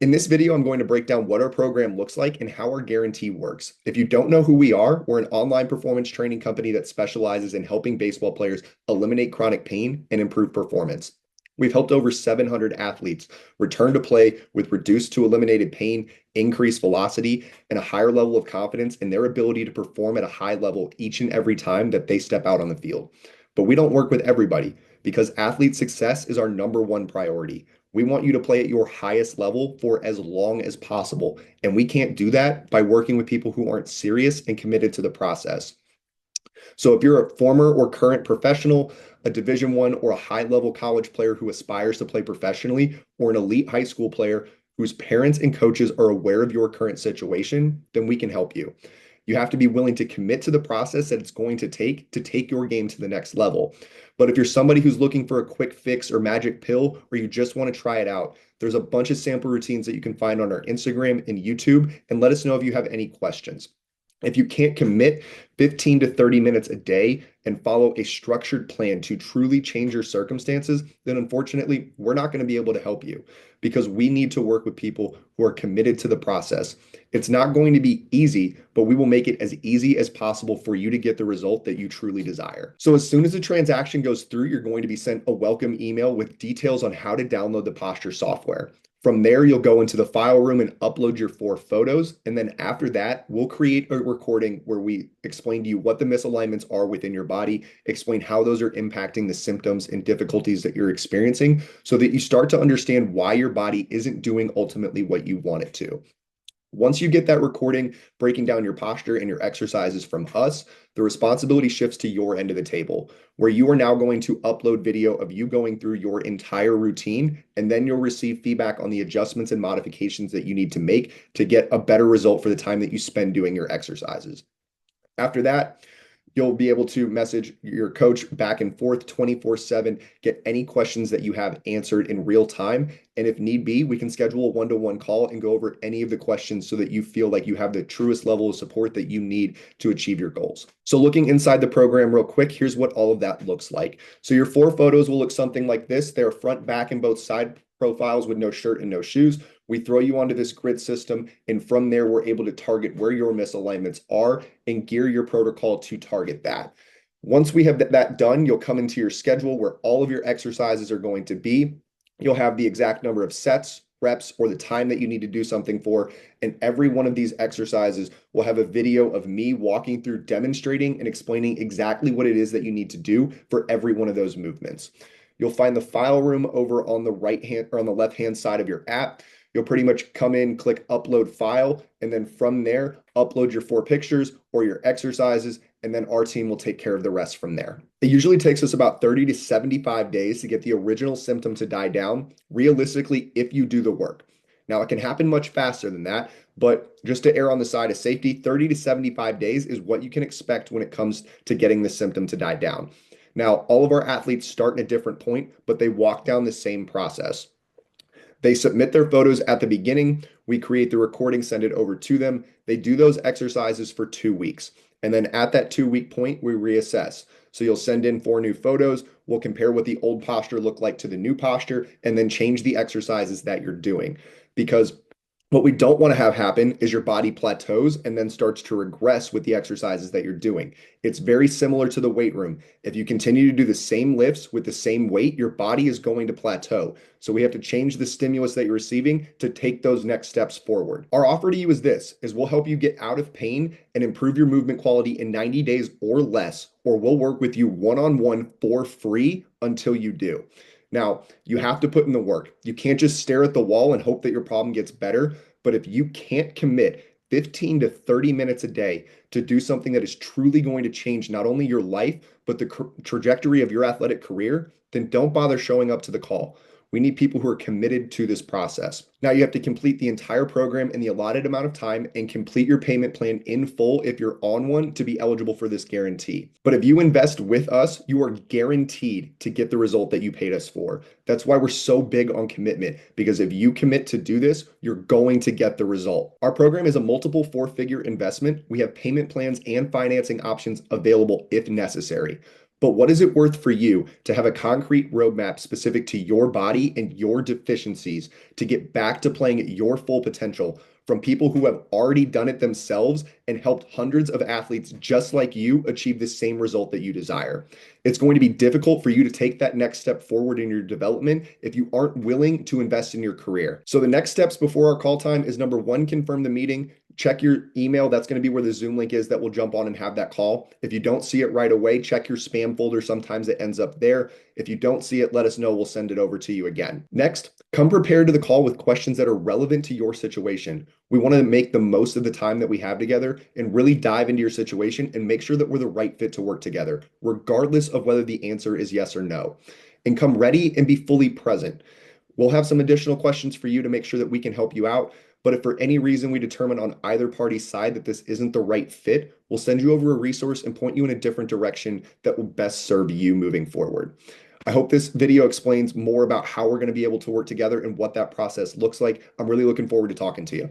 In this video, I'm going to break down what our program looks like and how our guarantee works. If you don't know who we are, we're an online performance training company that specializes in helping baseball players eliminate chronic pain and improve performance. We've helped over 700 athletes return to play with reduced to eliminated pain, increased velocity, and a higher level of confidence in their ability to perform at a high level each and every time that they step out on the field. But we don't work with everybody because athlete success is our number one priority. We want you to play at your highest level for as long as possible. And we can't do that by working with people who aren't serious and committed to the process. So if you're a former or current professional, a Division One or a high-level college player who aspires to play professionally, or an elite high school player whose parents and coaches are aware of your current situation, then we can help you. You have to be willing to commit to the process that it's going to take your game to the next level. But if you're somebody who's looking for a quick fix or magic pill, or you just want to try it out, there's a bunch of sample routines that you can find on our Instagram and YouTube, and let us know if you have any questions. If you can't commit 15 to 30 minutes a day and follow a structured plan to truly change your circumstances, then unfortunately, we're not going to be able to help you because we need to work with people who are committed to the process. It's not going to be easy, but we will make it as easy as possible for you to get the result that you truly desire. So as soon as the transaction goes through, you're going to be sent a welcome email with details on how to download the Posture software. From there, you'll go into the file room and upload your 4 photos. And then after that, we'll create a recording where we explain to you what the misalignments are within your body, explain how those are impacting the symptoms and difficulties that you're experiencing so that you start to understand why your body isn't doing ultimately what you want it to. Once you get that recording breaking down your posture and your exercises from us, the responsibility shifts to your end of the table, where you are now going to upload video of you going through your entire routine, and then you'll receive feedback on the adjustments and modifications that you need to make to get a better result for the time that you spend doing your exercises. After that, you'll be able to message your coach back and forth 24/7, get any questions that you have answered in real time. And if need be, we can schedule a one-to-one call and go over any of the questions so that you feel like you have the truest level of support that you need to achieve your goals. So looking inside the program real quick, here's what all of that looks like. So your 4 photos will look something like this. They're front, back, and both side profiles with no shirt and no shoes. We throw you onto this grid system, and from there, we're able to target where your misalignments are and gear your protocol to target that. Once we have that done, you'll come into your schedule where all of your exercises are going to be. You'll have the exact number of sets, reps, or the time that you need to do something for. And every one of these exercises will have a video of me walking through, demonstrating, and explaining exactly what it is that you need to do for every one of those movements. You'll find the file room over on the right hand or on the left hand side of your app. You'll pretty much come in, click upload file, and then from there, upload your 4 pictures or your exercises, and then our team will take care of the rest from there. It usually takes us about 30 to 75 days to get the original symptom to die down, realistically, if you do the work. Now, it can happen much faster than that, but just to err on the side of safety, 30 to 75 days is what you can expect when it comes to getting the symptom to die down. Now, all of our athletes start at a different point, but they walk down the same process. They submit their photos at the beginning. We create the recording, send it over to them. They do those exercises for 2 weeks. And then at that 2-week point, we reassess. So you'll send in 4 new photos. We'll compare what the old posture looked like to the new posture and then change the exercises that you're doing. Because what we don't want to have happen is your body plateaus and then starts to regress with the exercises that you're doing. It's very similar to the weight room. If you continue to do the same lifts with the same weight, your body is going to plateau. So we have to change the stimulus that you're receiving to take those next steps forward. Our offer to you is this, is we'll help you get out of pain and improve your movement quality in 90 days or less, or we'll work with you one-on-one for free until you do. Now, you have to put in the work. You can't just stare at the wall and hope that your problem gets better. But if you can't commit 15 to 30 minutes a day to do something that is truly going to change not only your life, but the trajectory of your athletic career, then don't bother showing up to the call. We need people who are committed to this process. Now, you have to complete the entire program in the allotted amount of time and complete your payment plan in full if you're on one to be eligible for this guarantee. But if you invest with us, you are guaranteed to get the result that you paid us for. That's why we're so big on commitment, because if you commit to do this, you're going to get the result. Our program is a multiple 4-figure investment. We have payment plans and financing options available if necessary. But what is it worth for you to have a concrete roadmap specific to your body and your deficiencies to get back to playing at your full potential from people who have already done it themselves and helped hundreds of athletes just like you achieve the same result that you desire? It's going to be difficult for you to take that next step forward in your development if you aren't willing to invest in your career. So the next steps before our call time is number one, confirm the meeting. Check your email. That's going to be where the Zoom link is that we'll jump on and have that call. If you don't see it right away, check your spam folder. Sometimes it ends up there. If you don't see it, let us know. We'll send it over to you again. Next, come prepared to the call with questions that are relevant to your situation. We want to make the most of the time that we have together and really dive into your situation and make sure that we're the right fit to work together, regardless of whether the answer is yes or no. And come ready and be fully present. We'll have some additional questions for you to make sure that we can help you out. But if for any reason we determine on either party's side that this isn't the right fit, we'll send you over a resource and point you in a different direction that will best serve you moving forward. I hope this video explains more about how we're going to be able to work together and what that process looks like. I'm really looking forward to talking to you.